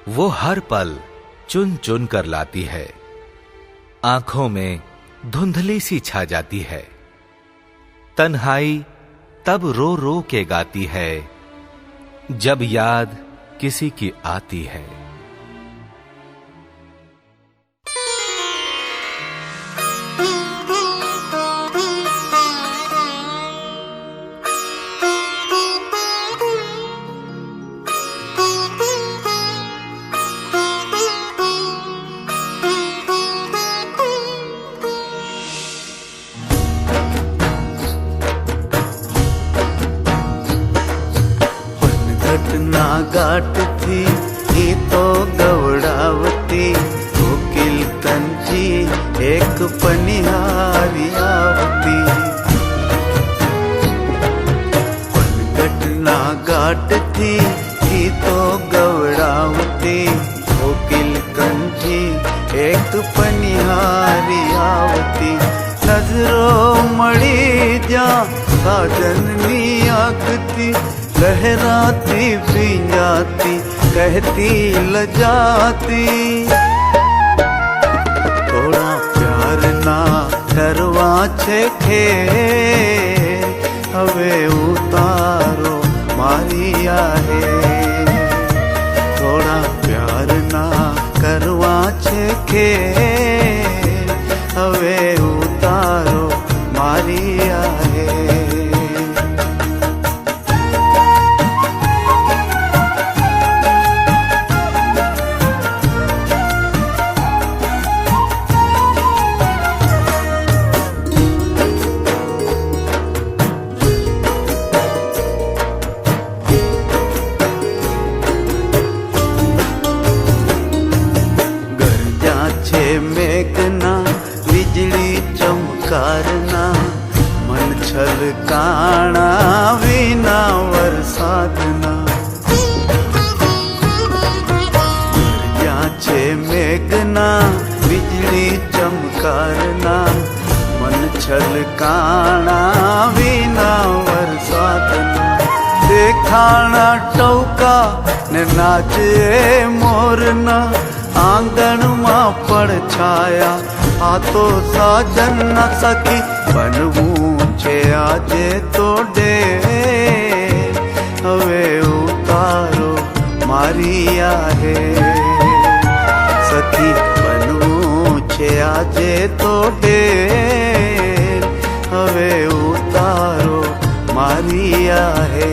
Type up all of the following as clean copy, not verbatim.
वो हर पल चुन चुन कर लाती है। आंखों में धुंधली सी छा जाती है। तन्हाई तब रो रो के गाती है, जब याद किसी की आती है। घटना गाट थी ये तो गवड़ावती, कोकिल कंची एक पनिहारी आवती। घटना गाट थी ये तो गवड़ावती, कोकिल कंची एक पनिहारी आवती। नजरों मड़ी जा साजननी आखती, लहराती भी जाती कहती लजाती। थोड़ा प्यार ना करवा छे खे, हवे उतारो मारिया है। थोड़ा प्यार ना करवा छे खे, हवे उतारो मारिया है। मेघना बिजली चमकारना, मन छलकाना विना वरसादना। गरजा छे मेघना बिजली चमकारना, मन छलकाना विना वरसादना। देखाना टौका ने नाचे मोरना, आंगण में पड़ छाया आ तो साजन न सकी। बनवू छे आजे तो डे, हवे उतारो मारिया है। सखी बनवू छे आजे तो डे, हवे उतारो मारिया है।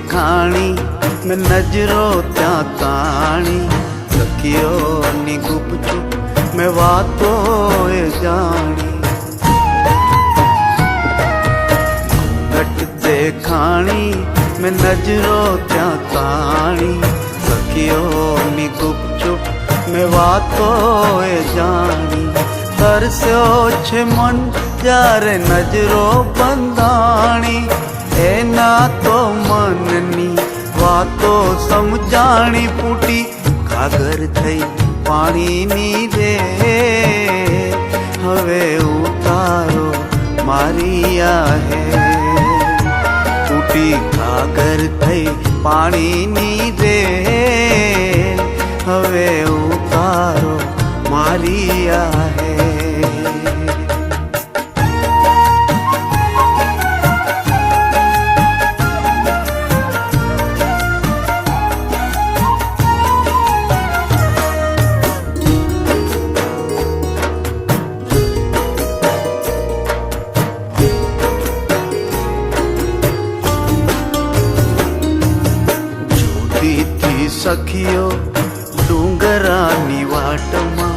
खाणी में नजरों त्या ताणी, सखियो नी गुपचुप में वातो जानी। घट देखाणी में नजरों त्या ताणी, सखियो नी गुपचुप में वातो जानी। तरस्यो छे मन जारे नजरों बंधाणी, एना तो मननी वातो समझाणी। फूटी घागर थई पानी नी रे, हवे उतारो मारिया है। फूटी घागर थई पानी नी रे, हवे उतारो मारिया है। सखियो डूंगरानी वाटमा,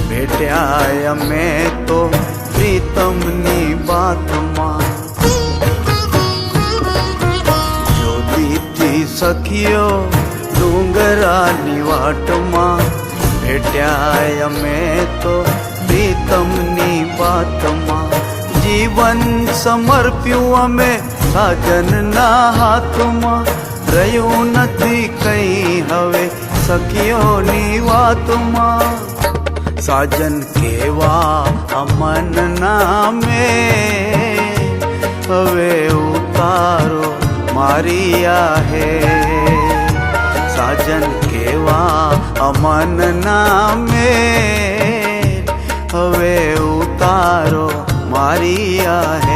भेट्या अमे तो प्रीतमनी बातमा। जोती थी सखियो डूंगरानी वाटमा, भेट्या अमे तो प्रीतमनी बातमा। વાતમાં જીવન સમર્પ્યું અમે સાજનના હાથમાં રહ્યું નથી કઈ હવે સખીઓની વાતમાં સાજન કેવા અમન નામે હવે ઉતારો મારી આહે સાજન કેવા અમન નામે હવે ઉતારો મારી આહે